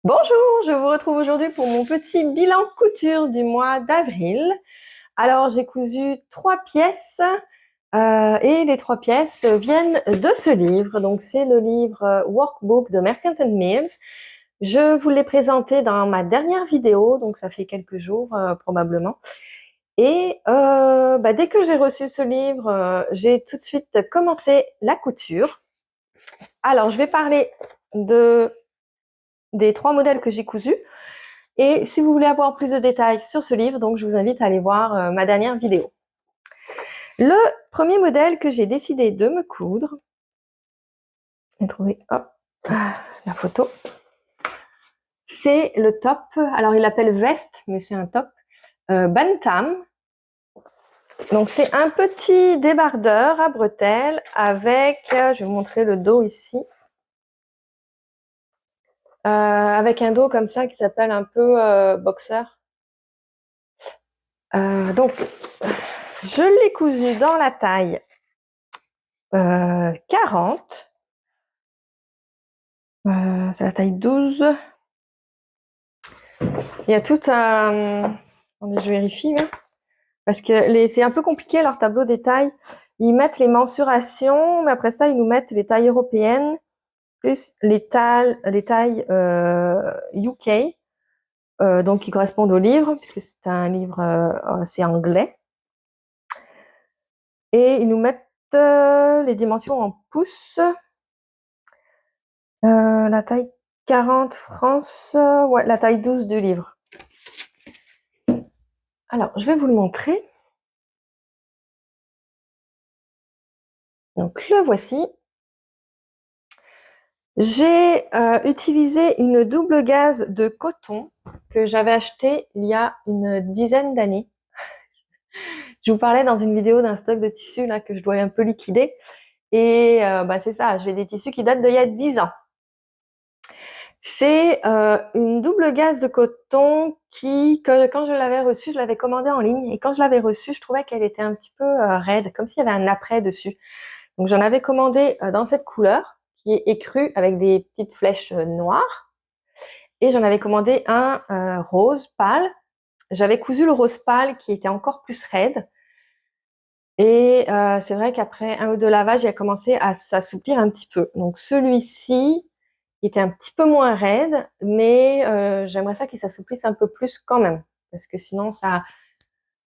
Bonjour, je vous retrouve aujourd'hui pour mon petit bilan couture du mois d'avril. Alors, j'ai cousu 3 pièces et les 3 pièces viennent de ce livre. Donc, c'est le livre Workbook de Mercant Mills. Je vous l'ai présenté dans ma dernière vidéo, donc ça fait quelques jours probablement. Et dès que j'ai reçu ce livre, j'ai tout de suite commencé la couture. Alors, je vais parler des 3 modèles que j'ai cousus. Et si vous voulez avoir plus de détails sur ce livre, donc je vous invite à aller voir ma dernière vidéo. Le premier modèle que j'ai décidé de me coudre, j'ai trouvé la photo, c'est le top. Alors il l'appelle veste, mais c'est un top Bantam. Donc c'est un petit débardeur à bretelles avec, je vais vous montrer le dos ici, avec un dos comme ça qui s'appelle un peu boxer. Donc je l'ai cousu dans la taille 40. C'est la taille 12. Il y a tout un... Attendez, je vérifie là. Parce que c'est un peu compliqué leur tableau des tailles. Ils mettent les mensurations, mais après ça, ils nous mettent les tailles européennes, plus les tailles UK, donc qui correspondent au livre, puisque c'est un livre, c'est anglais. Et ils nous mettent les dimensions en pouces. La taille 40 France, ouais, la taille 12 du livre. Alors, je vais vous le montrer. Donc, le voici. J'ai utilisé une double gaze de coton que j'avais acheté il y a une dizaine d'années. Je vous parlais dans une vidéo d'un stock de tissus là que je dois un peu liquider. Et c'est ça, j'ai des tissus qui datent d'il y a 10 ans. C'est une double gaze de coton quand je l'avais reçue, je l'avais commandée en ligne. Et quand je l'avais reçue, je trouvais qu'elle était un petit peu raide, comme s'il y avait un après dessus. Donc j'en avais commandé dans cette couleur qui est écrue avec des petites flèches noires. Et j'en avais commandé un rose pâle. J'avais cousu le rose pâle qui était encore plus raide. Et c'est vrai qu'après 1 ou 2 lavages, il a commencé à s'assouplir un petit peu. Donc celui-ci était un petit peu moins raide, mais j'aimerais ça qu'il s'assouplisse un peu plus quand même. Parce que sinon,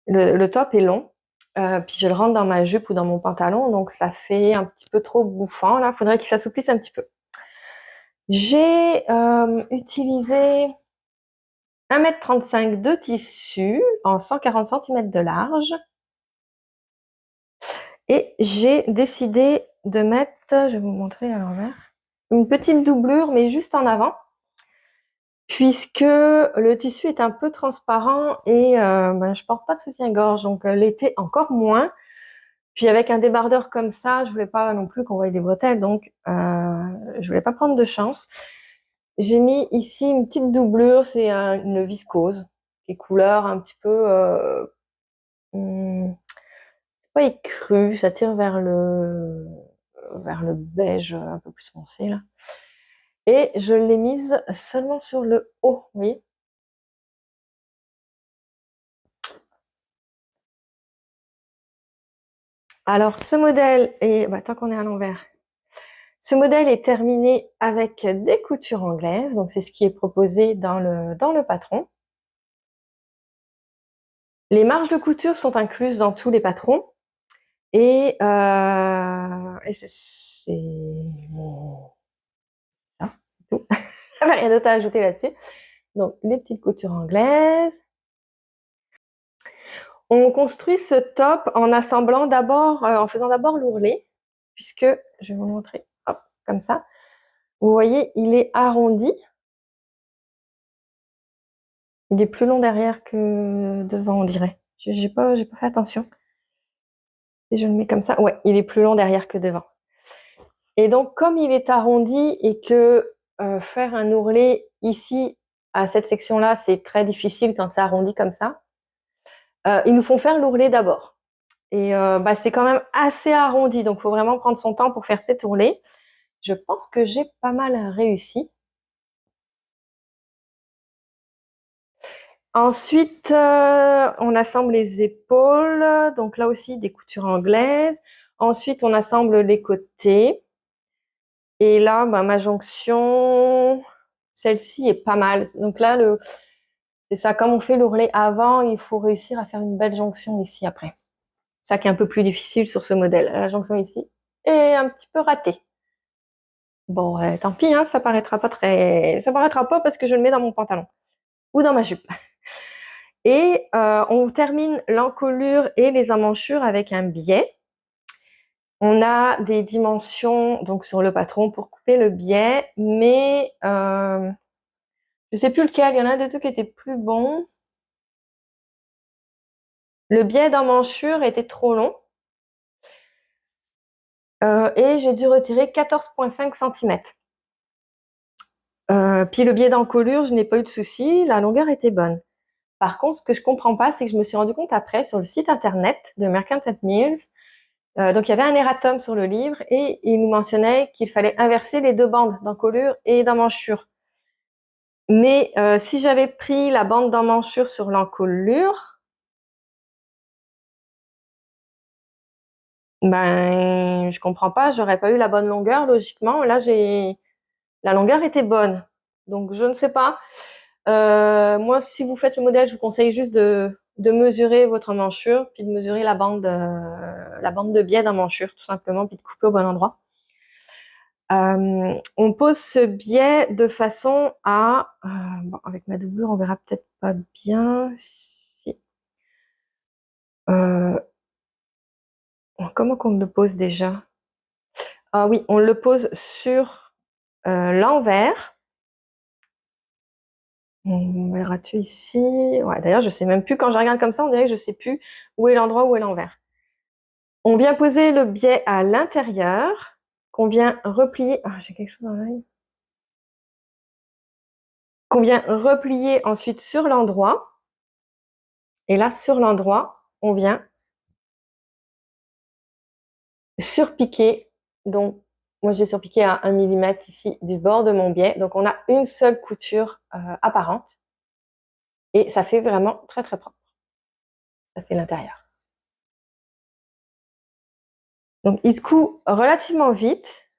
le top est long. Puis je le rentre dans ma jupe ou dans mon pantalon, donc ça fait un petit peu trop bouffant. Là, il faudrait qu'il s'assouplisse un petit peu. J'ai utilisé 1,35 m de tissu en 140 cm de large. Et j'ai décidé de mettre, je vais vous montrer à l'envers, une petite doublure, mais juste en avant, puisque le tissu est un peu transparent et je porte pas de soutien-gorge, donc l'été encore moins. Puis avec un débardeur comme ça, je voulais pas non plus qu'on voie des bretelles, donc je voulais pas prendre de chance. J'ai mis ici une petite doublure, c'est une viscose, qui est couleur un petit peu, c'est pas écru, ça tire vers le beige un peu plus foncé là. Et je l'ai mise seulement sur le haut, vous voyez. Alors ce modèle est, tant qu'on est à l'envers, ce modèle est terminé avec des coutures anglaises, donc c'est ce qui est proposé dans le patron. Les marges de couture sont incluses dans tous les patrons et c'est ça, tout. Rien d'autre à ajouter là-dessus. Donc les petites coutures anglaises. On construit ce top en assemblant d'abord, en faisant d'abord l'ourlet, puisque je vais vous montrer, hop, comme ça. Vous voyez, il est arrondi. Il est plus long derrière que devant, on dirait. J'ai pas fait attention. Et je le mets comme ça, ouais, il est plus long derrière que devant. Et donc, comme il est arrondi et que faire un ourlet ici, à cette section-là, c'est très difficile quand c'est arrondi comme ça, ils nous font faire l'ourlet d'abord. Et c'est quand même assez arrondi, donc il faut vraiment prendre son temps pour faire cet ourlet. Je pense que j'ai pas mal réussi. Ensuite, on assemble les épaules. Donc là aussi, des coutures anglaises. Ensuite, on assemble les côtés. Et là, bah, ma jonction, celle-ci est pas mal. Donc là, c'est ça, comme on fait l'ourlet avant, il faut réussir à faire une belle jonction ici après. Ça qui est un peu plus difficile sur ce modèle. La jonction ici est un petit peu ratée. Bon, tant pis, hein, ça paraîtra pas parce que je le mets dans mon pantalon ou dans ma jupe. Et on termine l'encolure et les emmanchures avec un biais. On a des dimensions donc sur le patron pour couper le biais, mais je sais plus lequel. Il y en a des trucs qui étaient plus bons. Le biais d'emmanchure était trop long et j'ai dû retirer 14,5 cm. Puis le biais d'encolure, je n'ai pas eu de souci. La longueur était bonne. Par contre, ce que je comprends pas, c'est que je me suis rendu compte après sur le site internet de Mercantile Mills. Donc il y avait un erratum sur le livre et il nous mentionnait qu'il fallait inverser les deux bandes d'encolure et d'emmanchure. Mais si j'avais pris la bande d'emmanchure sur l'encolure, ben je comprends pas, j'aurais pas eu la bonne longueur logiquement. Là la longueur était bonne, donc je ne sais pas. Moi, si vous faites le modèle, je vous conseille juste de mesurer votre emmanchure, puis de mesurer la bande de biais d'emmanchure, tout simplement, puis de couper au bon endroit. On pose ce biais de façon à... bon, avec ma doublure, on verra peut-être pas bien. Si. Comment qu'on le pose déjà? Ah oui, on le pose sur l'envers. On verra-tu ici? Ouais, d'ailleurs, je sais même plus, quand je regarde comme ça, on dirait que je sais plus où est l'endroit, où est l'envers. On vient poser le biais à l'intérieur, qu'on vient replier... Ah, j'ai quelque chose dans l'œil. Qu'on vient replier ensuite sur l'endroit. Et là, sur l'endroit, on vient surpiquer. Donc, moi, j'ai surpiqué à 1 mm ici du bord de mon biais. Donc, on a une seule couture apparente. Et ça fait vraiment très, très propre. Ça, c'est l'intérieur. Donc, il se coud relativement vite.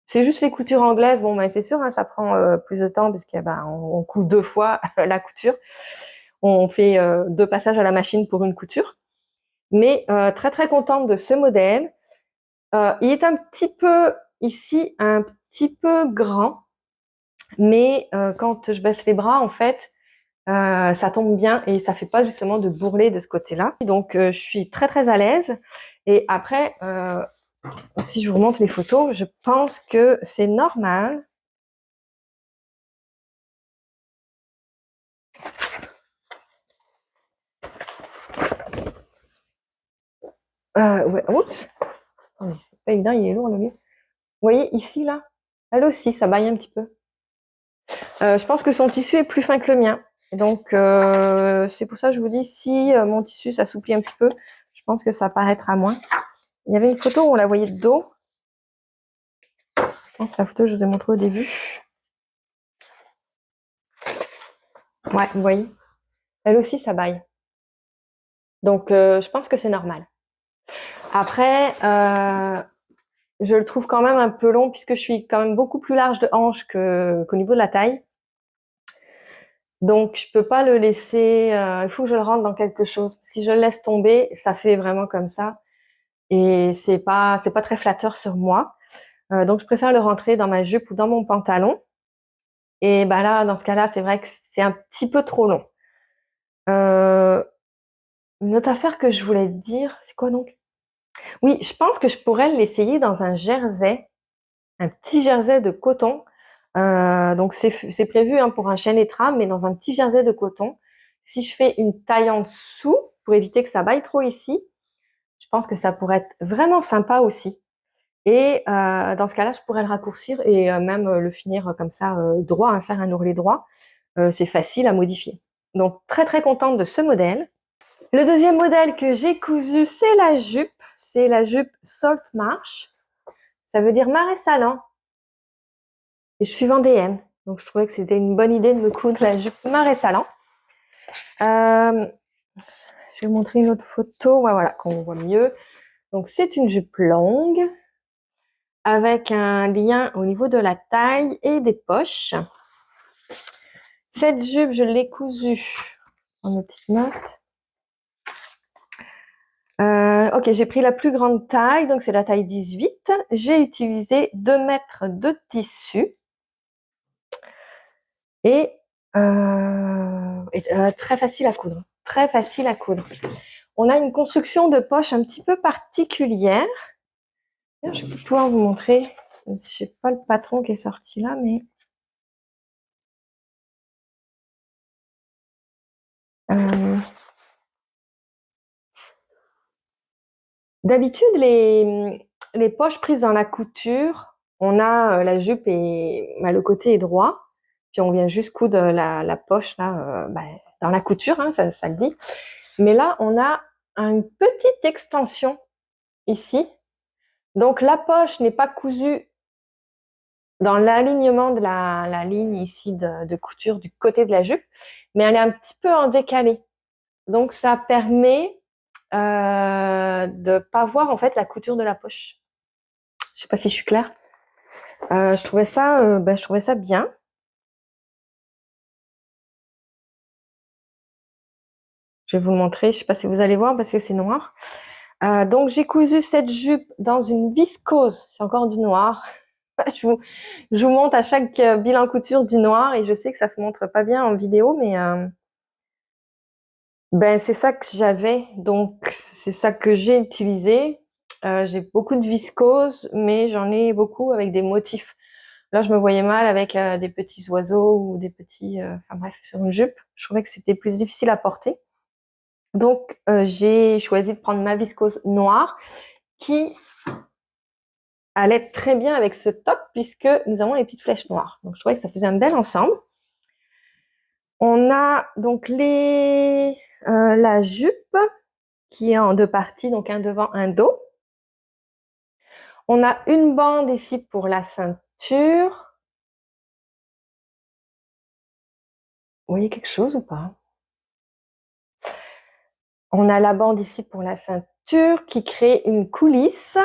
C'est juste les coutures anglaises. Bon, ben, c'est sûr, hein, ça prend plus de temps parce qu'on on coud 2 fois la couture. On fait 2 passages à la machine pour une couture. Mais très, très contente de ce modèle. Il est un petit peu, ici, un petit peu grand. Mais quand je baisse les bras, en fait, ça tombe bien et ça fait pas justement de bourrelet de ce côté-là. Donc, je suis très, très à l'aise. Et après, si je vous remontre les photos, je pense que c'est normal. Ouais, oups, c'est pas évident, il est lourd le livre. Vous voyez ici, là, elle aussi, ça baille un petit peu. Je pense que son tissu est plus fin que le mien. Donc, c'est pour ça que je vous dis, si mon tissu s'assouplit un petit peu, je pense que ça paraîtra moins. Il y avait une photo où on la voyait de dos. Je pense que la photo, je vous ai montré au début. Ouais, vous voyez. Elle aussi, ça baille. Donc, je pense que c'est normal. Après, je le trouve quand même un peu long puisque je suis quand même beaucoup plus large de hanche qu'au niveau de la taille. Donc, je peux pas le laisser... il faut que je le rentre dans quelque chose. Si je le laisse tomber, ça fait vraiment comme ça. Et c'est pas très flatteur sur moi. Donc, je préfère le rentrer dans ma jupe ou dans mon pantalon. Et bah là, dans ce cas-là, c'est vrai que c'est un petit peu trop long. Une autre affaire que je voulais te dire, c'est quoi donc? Oui, je pense que je pourrais l'essayer dans un jersey, un petit jersey de coton. Donc c'est prévu hein, pour un chêne et trame, mais dans un petit jersey de coton. Si je fais une taille en dessous, pour éviter que ça baille trop ici, je pense que ça pourrait être vraiment sympa aussi. Et dans ce cas-là, je pourrais le raccourcir et même le finir comme ça droit, hein, faire un ourlet droit. C'est facile à modifier. Donc très très contente de ce modèle. Le deuxième modèle que j'ai cousu, c'est la jupe. C'est la jupe Salt Marsh. Ça veut dire marais salant. Et je suis vendéenne, donc je trouvais que c'était une bonne idée de me coudre la jupe marais salant. Je vais vous montrer une autre photo, ouais, voilà, qu'on voit mieux. Donc, c'est une jupe longue avec un lien au niveau de la taille et des poches. Cette jupe, je l'ai cousue en mes petites notes. Ok, j'ai pris la plus grande taille, donc c'est la taille 18. J'ai utilisé 2 mètres de tissu et, très facile à coudre. Très facile à coudre. On a une construction de poche un petit peu particulière. Je vais pouvoir vous montrer. Je sais pas le patron qui est sorti là, mais d'habitude les poches prises dans la couture, on a la jupe et le côté est droit, puis on vient juste coudre la poche là dans la couture, hein, ça le dit. Mais là, on a une petite extension ici. Donc la poche n'est pas cousue dans l'alignement de la ligne ici de couture du côté de la jupe, mais elle est un petit peu en décalé. Donc ça permet de pas voir en fait la couture de la poche. Je sais pas si je suis claire. Je trouvais ça bien. Je vais vous le montrer. Je sais pas si vous allez voir parce que c'est noir. Donc j'ai cousu cette jupe dans une viscose. C'est encore du noir. Je vous montre à chaque bilan couture du noir et je sais que ça se montre pas bien en vidéo, mais c'est ça que j'avais. Donc c'est ça que j'ai utilisé. J'ai beaucoup de viscose, mais j'en ai beaucoup avec des motifs. Là, je me voyais mal avec des petits oiseaux ou des petits... enfin bref, sur une jupe. Je trouvais que c'était plus difficile à porter. Donc, j'ai choisi de prendre ma viscose noire qui allait très bien avec ce top puisque nous avons les petites flèches noires. Donc, je trouvais que ça faisait un bel ensemble. On a donc la jupe qui est en 2 parties, donc un devant, un dos. On a une bande ici pour la ceinture. Vous voyez quelque chose ou pas? On a la bande ici pour la ceinture qui crée une coulisse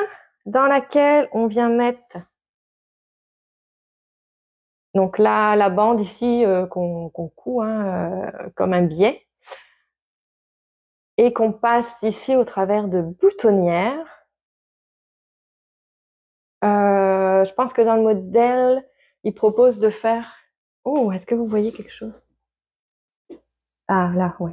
dans laquelle on vient mettre donc là la bande ici qu'on coud comme un biais et qu'on passe ici au travers de boutonnières. Je pense que dans le modèle, il propose de faire... Oh, est-ce que vous voyez quelque chose? Ah, là, ouais.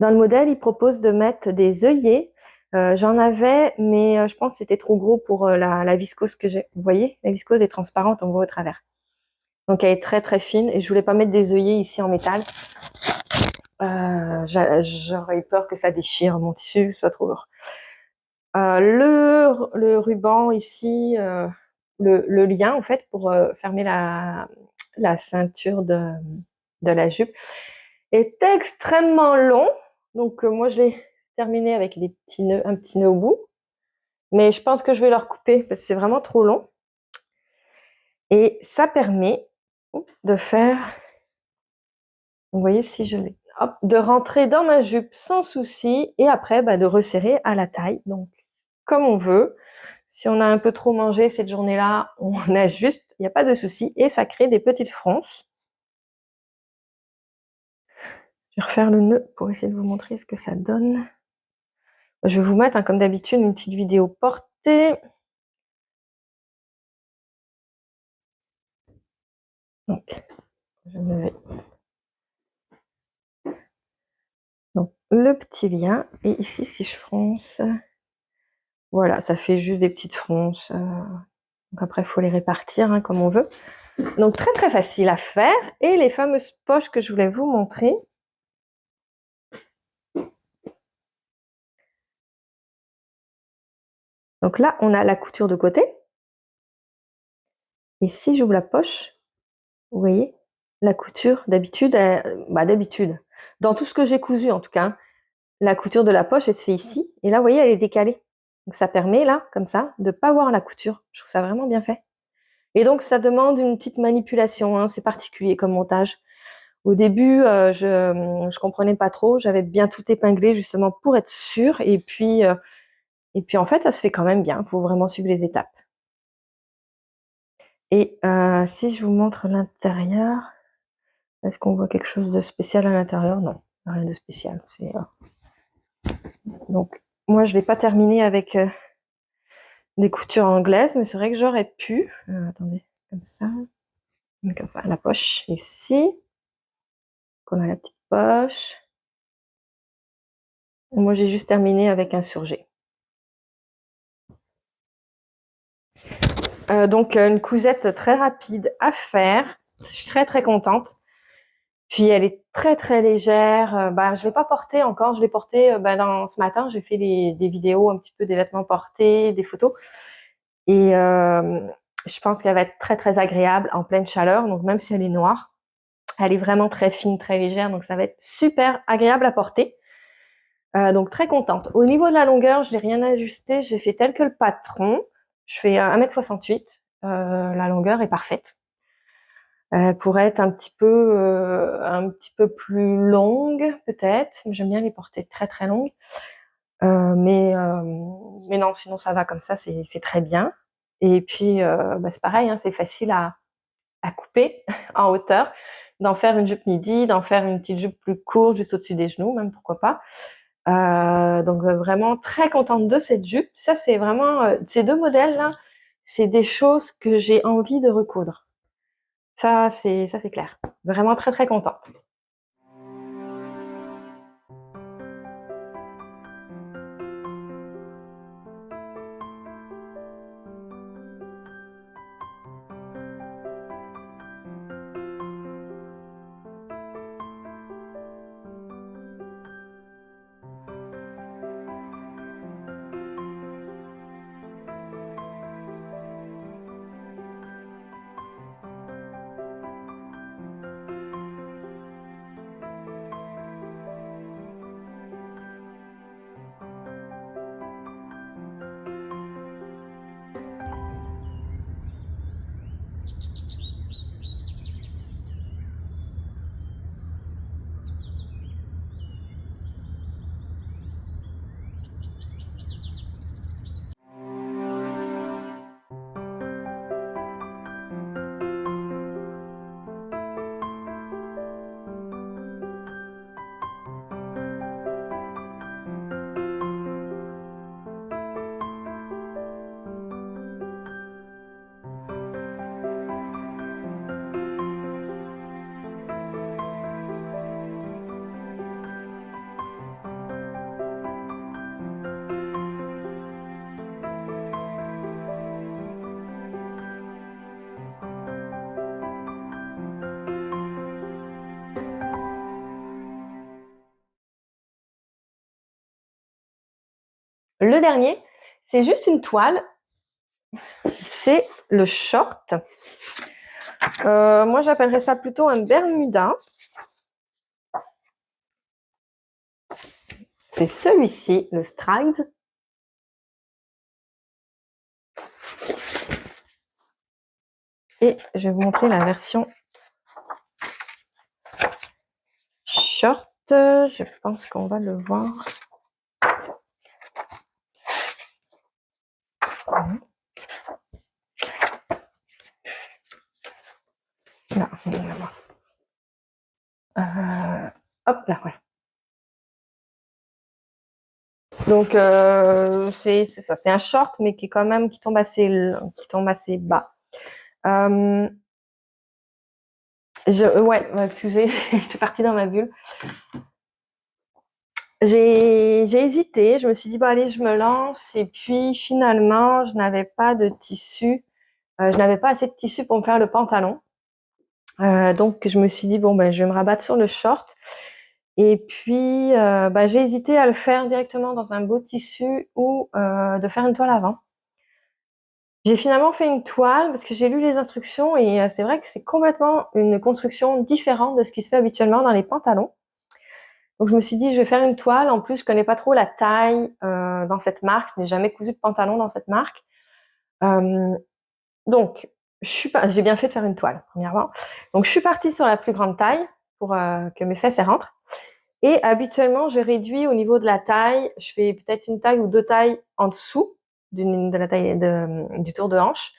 Dans le modèle, il propose de mettre des œillets. J'en avais, mais je pense que c'était trop gros pour la viscose que j'ai. Vous voyez, la viscose est transparente, on voit au travers. Donc, elle est très, très fine. Et je voulais pas mettre des œillets ici en métal. J'aurais eu peur que ça déchire mon tissu, soit trop lourd. Le ruban ici, le lien, en fait, pour fermer la ceinture de la jupe, est extrêmement long. Donc, moi, je l'ai terminé avec des petits nœuds, un petit nœud au bout. Mais je pense que je vais le recouper parce que c'est vraiment trop long. Et ça permet de faire, vous voyez, si je l'ai, hop, de rentrer dans ma jupe sans souci et après, de resserrer à la taille. Donc, comme on veut. Si on a un peu trop mangé cette journée-là, on ajuste, il n'y a pas de souci. Et ça crée des petites fronces. Je vais refaire le nœud pour essayer de vous montrer ce que ça donne. Je vais vous mettre, comme d'habitude, une petite vidéo portée. Donc, je me vais. Donc, le petit lien. Et ici, si je fronce, voilà, ça fait juste des petites fronces. Donc après, il faut les répartir comme on veut. Donc, très, très facile à faire. Et les fameuses poches que je voulais vous montrer. Donc là, on a la couture de côté. Et si j'ouvre la poche, vous voyez, la couture, d'habitude, dans tout ce que j'ai cousu en tout cas, la couture de la poche, elle se fait ici. Et là, vous voyez, elle est décalée. Donc ça permet, là, comme ça, de ne pas voir la couture. Je trouve ça vraiment bien fait. Et donc, ça demande une petite manipulation, c'est particulier comme montage. Au début, je comprenais pas trop. J'avais bien tout épinglé justement pour être sûre. Et puis en fait, ça se fait quand même bien. Il faut vraiment suivre les étapes. Et si je vous montre l'intérieur, est-ce qu'on voit quelque chose de spécial à l'intérieur? Non, rien de spécial. Donc, moi, je l'ai pas terminé avec des coutures anglaises, mais c'est vrai que j'aurais pu. Attendez, comme ça, la poche ici. Qu'on a la petite poche. Et moi, j'ai juste terminé avec un surjet. Donc, une cousette très rapide à faire. Je suis très, très contente. Puis, elle est très, très légère. Je l'ai pas portée encore. Je l'ai portée ce matin. J'ai fait des vidéos un petit peu des vêtements portés, des photos. Et je pense qu'elle va être très, très agréable en pleine chaleur. Donc, même si elle est noire, elle est vraiment très fine, très légère. Donc, ça va être super agréable à porter. Donc, très contente. Au niveau de la longueur, je n'ai rien ajusté. J'ai fait tel que le patron. Je fais 1,68 m. La longueur est parfaite. Elle pourrait être un petit peu plus longue, peut-être. J'aime bien les porter très, très longues. Mais non, sinon ça va comme ça, c'est très bien. Et puis, c'est pareil, hein, c'est facile à couper en hauteur, d'en faire une jupe midi, d'en faire une petite jupe plus courte, juste au-dessus des genoux, même, pourquoi pas. Donc, vraiment très contente de cette jupe. Ça, c'est vraiment, ces deux modèles-là, c'est des choses que j'ai envie de recoudre. Ça, c'est clair. Vraiment très, très contente. Le dernier, c'est juste une toile. C'est le short. Moi, j'appellerais ça plutôt un Bermuda. C'est celui-ci, le Stride. Et je vais vous montrer la version short. Je pense qu'on va le voir. Là, on va voir. Hop là, voilà. Donc c'est ça, c'est un short, mais qui tombe assez bas. Excusez, j'étais partie dans ma bulle. J'ai hésité, je me suis dit allez, je me lance, et puis finalement je n'avais pas de tissu, je n'avais pas assez de tissu pour me faire le pantalon. Donc je me suis dit je vais me rabattre sur le short. Et puis j'ai hésité à le faire directement dans un beau tissu ou de faire une toile avant. J'ai finalement fait une toile parce que j'ai lu les instructions et c'est vrai que c'est complètement une construction différente de ce qui se fait habituellement dans les pantalons. Donc je me suis dit je vais faire une toile. En plus je connais pas trop la taille dans cette marque, je n'ai jamais cousu de pantalon dans cette marque. Donc j'ai bien fait de faire une toile premièrement. Donc je suis partie sur la plus grande taille pour que mes fesses elles rentrent. Et habituellement, je réduis au niveau de la taille. Je fais peut-être une taille ou 2 tailles en dessous de la taille du tour de hanche.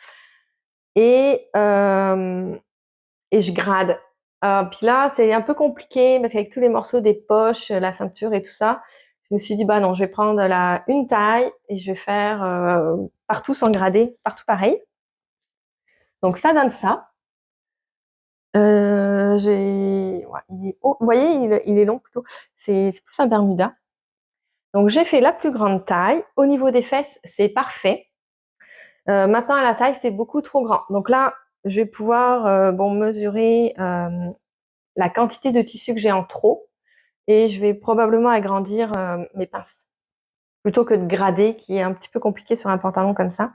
Et, et je grade. Puis là, c'est un peu compliqué parce qu'avec tous les morceaux des poches, la ceinture et tout ça, je me suis dit, bah non, je vais prendre une taille et je vais faire partout sans grader, partout pareil. Donc ça donne ça. Ouais, il est haut. Vous voyez, il est long plutôt. C'est plus un Bermuda. Donc j'ai fait la plus grande taille. Au niveau des fesses, c'est parfait. Maintenant à la taille, c'est beaucoup trop grand. Donc là, je vais pouvoir mesurer la quantité de tissu que j'ai en trop et je vais probablement agrandir mes pinces plutôt que de grader, qui est un petit peu compliqué sur un pantalon comme ça.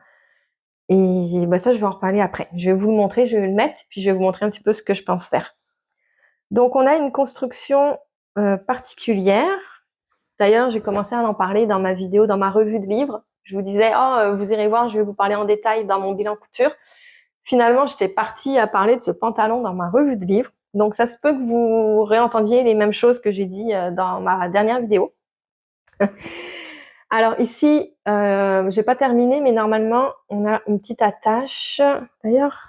Et bah, ça, je vais en reparler après. Je vais vous le montrer, je vais le mettre, puis je vais vous montrer un petit peu ce que je pense faire. Donc on a une construction particulière. D'ailleurs, j'ai commencé à en parler dans ma vidéo, dans ma revue de livres. Je vous disais, vous irez voir, je vais vous parler en détail dans mon bilan couture. Finalement, j'étais partie à parler de ce pantalon dans ma revue de livres. Donc, ça se peut que vous réentendiez les mêmes choses que j'ai dit dans ma dernière vidéo. Alors ici, j'ai pas terminé, mais normalement, on a une petite attache. D'ailleurs,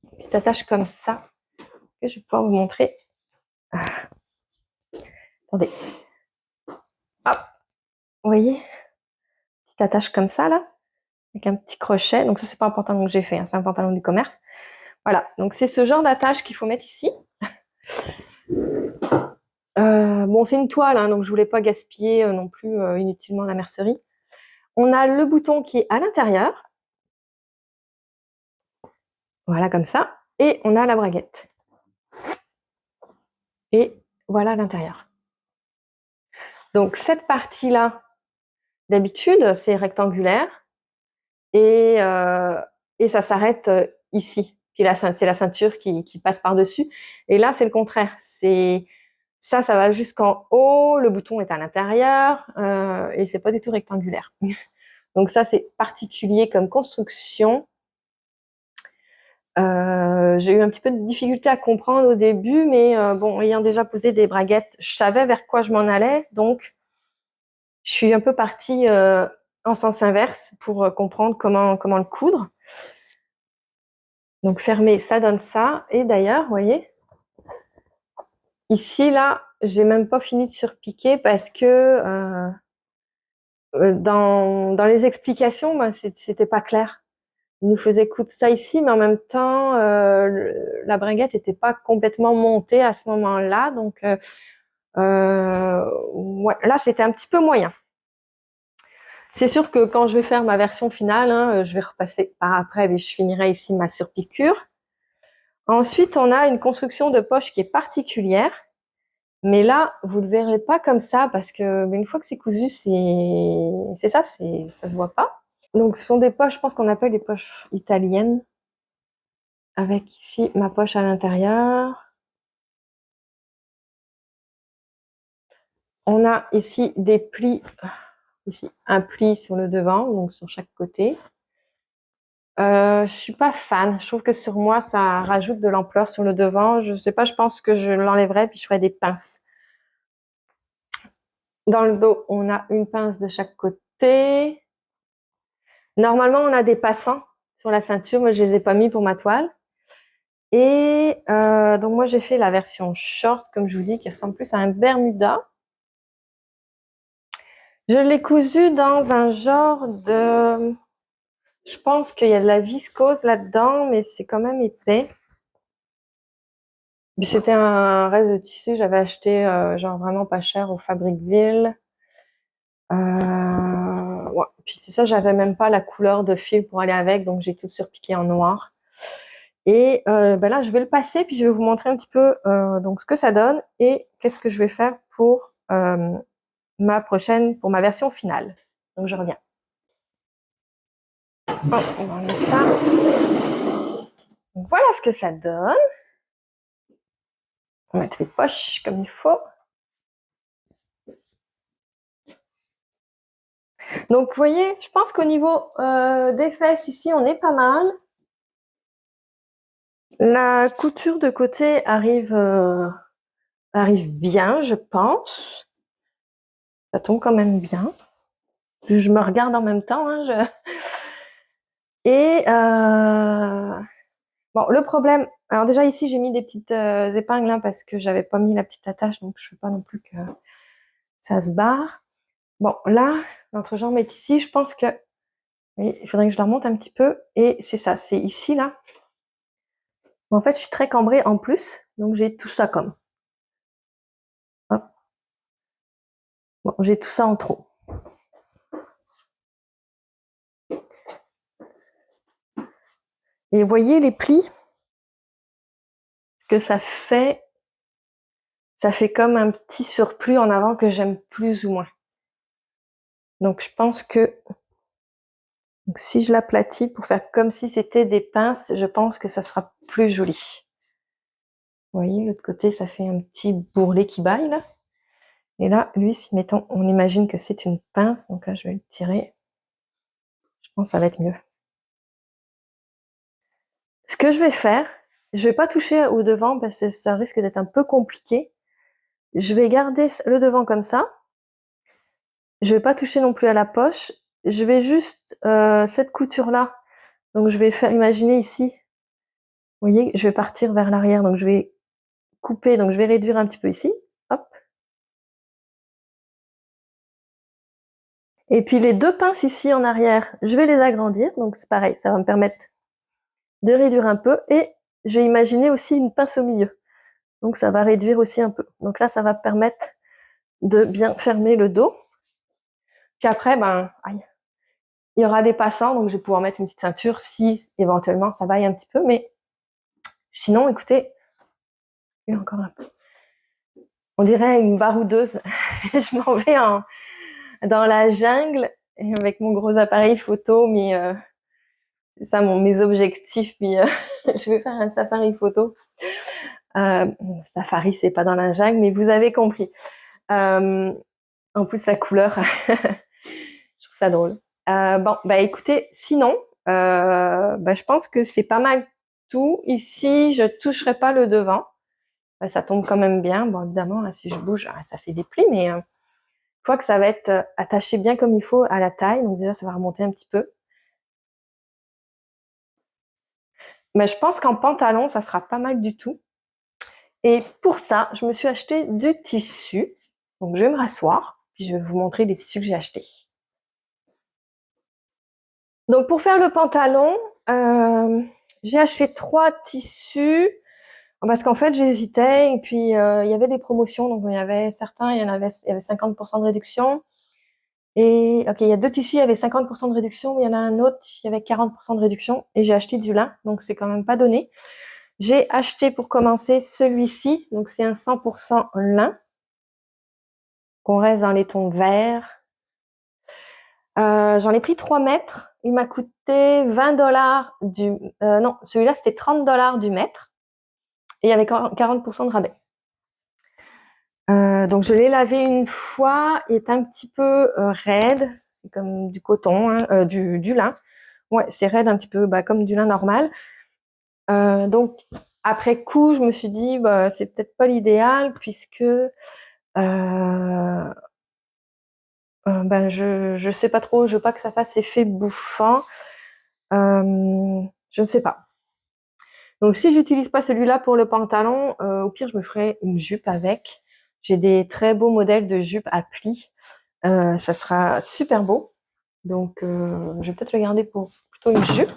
une petite attache comme ça. Que je vais pouvoir vous montrer. Attendez. Hop. Vous voyez? Petite attache comme ça, là. Avec un petit crochet. Donc ça, c'est pas un pantalon que j'ai fait, hein, c'est un pantalon du commerce. Voilà. Donc c'est ce genre d'attache qu'il faut mettre ici. Bon, c'est une toile, hein, donc je voulais pas gaspiller non plus inutilement la mercerie. On a le bouton qui est à l'intérieur. Voilà, comme ça. Et on a la braguette. Et voilà à l'intérieur. Donc cette partie-là, d'habitude, c'est rectangulaire. Et ça s'arrête ici. Puis là, c'est la ceinture qui passe par-dessus. Et là, c'est le contraire. Ça va jusqu'en haut. Le bouton est à l'intérieur et c'est pas du tout rectangulaire. Donc ça, c'est particulier comme construction. J'ai eu un petit peu de difficulté à comprendre au début, mais bon, ayant déjà posé des braguettes, je savais vers quoi je m'en allais. Donc, je suis un peu partie en sens inverse pour comprendre comment le coudre. Donc fermer, ça donne ça. Et d'ailleurs, vous voyez, ici, là, j'ai même pas fini de surpiquer parce que dans les explications, bah, c'était pas clair. Il nous faisait coudre ça ici, mais en même temps, la bringuette était pas complètement montée à ce moment-là. Donc ouais, là, c'était un petit peu moyen. C'est sûr que quand je vais faire ma version finale, hein, je vais repasser par après, mais je finirai ici ma surpiqûre. Ensuite, on a une construction de poche qui est particulière. Mais là, vous le verrez pas comme ça parce que une fois que c'est cousu, ça se voit pas. Donc ce sont des poches, je pense qu'on appelle des poches italiennes, avec ici ma poche à l'intérieur. On a ici des plis, ici un pli sur le devant, donc sur chaque côté. Je suis pas fan. Je trouve que sur moi, ça rajoute de l'ampleur sur le devant. Je sais pas, je pense que je l'enlèverai puis je ferai des pinces. Dans le dos, on a une pince de chaque côté. Normalement, on a des passants sur la ceinture. Moi, je les ai pas mis pour ma toile. Et donc, moi, j'ai fait la version short, comme je vous dis, qui ressemble plus à un Bermuda. Je l'ai cousu dans un genre de... Je pense qu'il y a de la viscose là-dedans, mais c'est quand même épais. C'était un reste de tissu, j'avais acheté genre vraiment pas cher au Fabricville. Ouais. Puis c'est ça, j'avais même pas la couleur de fil pour aller avec, donc j'ai tout surpiqué en noir. Et là, je vais le passer, puis je vais vous montrer un petit peu donc ce que ça donne et qu'est-ce que je vais faire pour pour ma version finale. Donc je reviens. Oh, on va enlever ça. Donc, voilà ce que ça donne. On va mettre les poches comme il faut. Donc vous voyez, je pense qu'au niveau des fesses ici, on est pas mal. La couture de côté arrive arrive bien, je pense. Ça tombe quand même bien. Je me regarde en même temps. Hein, Et bon, le problème... Alors déjà ici, j'ai mis des petites épingles hein, parce que j'avais pas mis la petite attache, donc je veux pas non plus que ça se barre. Bon, là, notre jambe est ici. Je pense que... Oui, il faudrait que je la remonte un petit peu. Et c'est ça, c'est ici, là. En fait, je suis très cambrée en plus, donc j'ai tout ça comme. Hop. Bon, j'ai tout ça en trop. Et vous voyez les plis que ça fait comme un petit surplus en avant que j'aime plus ou moins. Donc je pense que si je l'aplatis pour faire comme si c'était des pinces, je pense que ça sera plus joli. Vous voyez, l'autre côté, ça fait un petit bourrelet qui baille là. Et là, lui, si mettons, on imagine que c'est une pince, donc là je vais le tirer. Je pense que ça va être mieux. Ce que je vais faire, je vais pas toucher au devant parce que ça risque d'être un peu compliqué. Je vais garder le devant comme ça. Je vais pas toucher non plus à la poche. Je vais juste cette couture là. Donc je vais faire, imaginer ici. Vous voyez, je vais partir vers l'arrière. Donc je vais couper. Donc je vais réduire un petit peu ici. Hop. Et puis les deux pinces ici en arrière, je vais les agrandir. Donc c'est pareil, ça va me permettre de réduire un peu. Et je vais imaginer aussi une pince au milieu. Donc ça va réduire aussi un peu. Donc là, ça va permettre de bien fermer le dos. Puis après, ben, aïe, il y aura des passants, donc je vais pouvoir mettre une petite ceinture si éventuellement ça vaille un petit peu. Mais sinon, écoutez, il y a encore un peu. On dirait une baroudeuse. Je m'en vais dans la jungle avec mon gros appareil photo, mais c'est ça mes objectifs. Puis je vais faire un safari photo. Safari, c'est pas dans la jungle, mais vous avez compris. En plus, la couleur, je trouve ça drôle. Bon, bah écoutez, sinon, bah, je pense que c'est pas mal tout. Ici, je toucherai pas le devant. Bah, ça tombe quand même bien. Bon, évidemment, là, si je bouge, ça fait des plis, mais une fois que ça va être attaché bien comme il faut à la taille, donc déjà, ça va remonter un petit peu. Mais je pense qu'en pantalon, ça sera pas mal du tout. Et pour ça, je me suis acheté du tissu. Donc, je vais me rasseoir, puis je vais vous montrer les tissus que j'ai achetés. Donc, pour faire le pantalon, j'ai acheté 3 tissus parce qu'en fait, j'hésitais et puis il y avait des promotions. Donc, il y avait certains, il y avait 50% de réduction. Et ok, il y a 2 tissus, il y avait 50% de réduction, mais il y en a un autre, il y avait 40% de réduction. Et j'ai acheté du lin, donc c'est quand même pas donné. J'ai acheté pour commencer celui-ci, donc c'est un 100% lin, qu'on reste dans les tons verts. J'en ai pris 3 mètres. Il m'a coûté 20 dollars du... non, celui-là, c'était 30 dollars du mètre. Et il y avait 40% de rabais. Donc, je l'ai lavé une fois. Il est un petit peu raide. C'est comme du coton, hein, du lin. Ouais, c'est raide un petit peu, bah, comme du lin normal. Donc, après coup, je me suis dit, bah, c'est peut-être pas l'idéal puisque ben, je sais pas trop. Je veux pas que ça fasse effet bouffant. Je ne sais pas. Donc, si j'utilise pas celui-là pour le pantalon, au pire, je me ferai une jupe avec. J'ai des très beaux modèles de jupes à plis. Ça sera super beau. Donc, je vais peut-être le garder pour plutôt une jupe.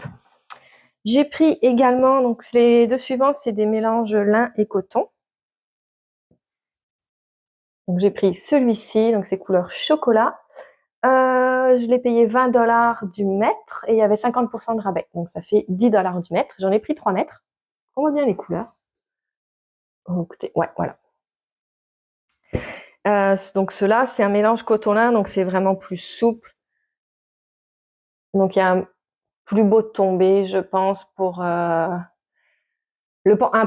J'ai pris également, donc les deux suivants, c'est des mélanges lin et coton. Donc, j'ai pris celui-ci, donc c'est couleur chocolat. Je l'ai payé 20 dollars du mètre et il y avait 50% de rabais. Donc, ça fait 10 dollars du mètre. J'en ai pris 3 mètres. On voit bien les couleurs. Oh, écoutez, ouais, voilà. Donc, ceux-là, c'est un mélange coton-lin, donc c'est vraiment plus souple. Donc, il y a un plus beau tombé, je pense, pour un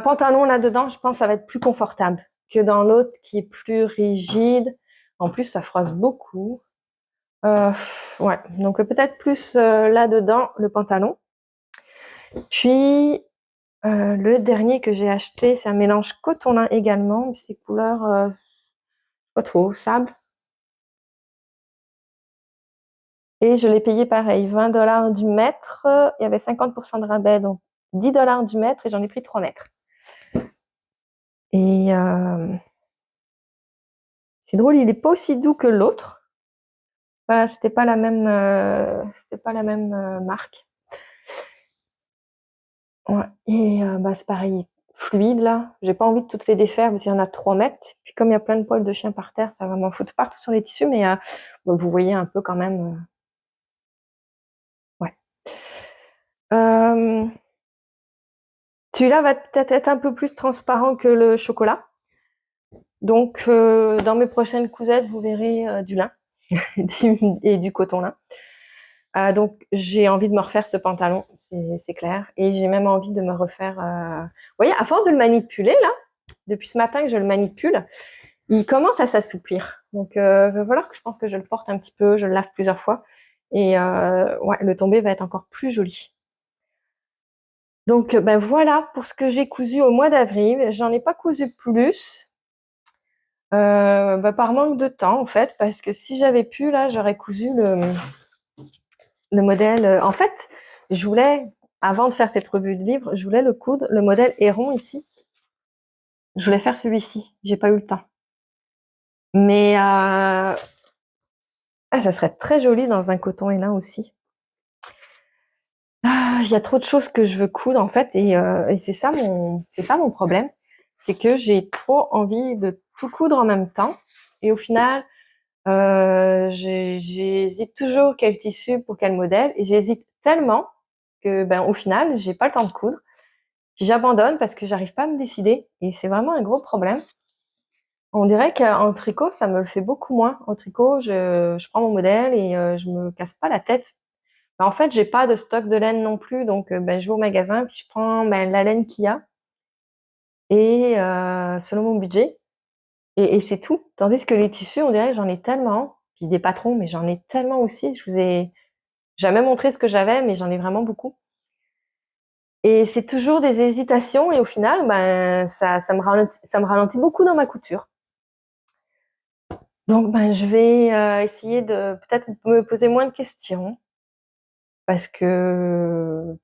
pantalon là-dedans, je pense que ça va être plus confortable que dans l'autre qui est plus rigide. En plus, ça froisse beaucoup. Ouais, donc peut-être plus là-dedans, le pantalon. Puis, Le dernier que j'ai acheté, c'est un mélange coton-lin également, mais c'est couleur, pas trop, sable. Et je l'ai payé pareil, 20 $ du mètre. Il y avait 50% de rabais, donc 10 $ du mètre, et j'en ai pris 3 mètres. Et c'est drôle, il n'est pas aussi doux que l'autre. C'était pas la même, marque. Ouais. Et c'est pareil, fluide là. J'ai pas envie de toutes les défaire parce qu'il y en a 3 mètres. Puis comme il y a plein de poils de chien par terre, ça va m'en foutre partout sur les tissus. Mais vous voyez un peu quand même. Ouais. Celui-là va peut-être être un peu plus transparent que le chocolat. Donc dans mes prochaines cousettes, vous verrez du lin et du coton lin. Donc j'ai envie de me refaire ce pantalon, c'est clair. Et j'ai même envie de me refaire. Vous voyez, à force de le manipuler là, depuis ce matin que je le manipule, il commence à s'assouplir. Donc il va falloir que je pense que je le porte un petit peu, je le lave plusieurs fois. Et ouais, le tombé va être encore plus joli. Donc voilà pour ce que j'ai cousu au mois d'avril. J'en ai pas cousu plus. Par manque de temps en fait, parce que si j'avais pu là, j'aurais cousu le modèle. En fait, je voulais, avant de faire cette revue de livre, je voulais le coudre, le modèle Héron ici. Je voulais faire celui-ci. J'ai pas eu le temps. Mais ça serait très joli dans un coton et lin aussi. Il y a trop de choses que je veux coudre en fait, et c'est ça mon problème, c'est que j'ai trop envie de tout coudre en même temps, et au final, j'hésite toujours quel tissu pour quel modèle, et j'hésite tellement que au final, j'ai pas le temps de coudre. Puis j'abandonne parce que j'arrive pas à me décider, et c'est vraiment un gros problème. On dirait qu'en tricot, ça me le fait beaucoup moins. En tricot, je prends mon modèle et je me casse pas la tête. En fait, j'ai pas de stock de laine non plus, donc je vais au magasin puis je prends la laine qu'il y a, et selon mon budget, et c'est tout. Tandis que les tissus, on dirait que j'en ai tellement, puis des patrons, mais j'en ai tellement aussi. Je vous ai jamais montré ce que j'avais, mais j'en ai vraiment beaucoup. Et c'est toujours des hésitations, et au final, ça me ralentit beaucoup dans ma couture. Donc je vais essayer de peut-être me poser moins de questions, parce que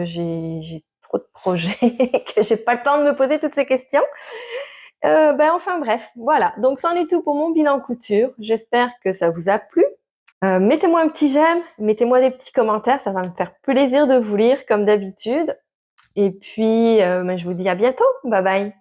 j'ai trop de projets que j'ai pas le temps de me poser toutes ces questions. Enfin bref, voilà. Donc c'en est tout pour mon bilan couture. J'espère que ça vous a plu. Mettez-moi un petit j'aime, mettez-moi des petits commentaires, ça va me faire plaisir de vous lire comme d'habitude. Et puis je vous dis à bientôt. Bye bye.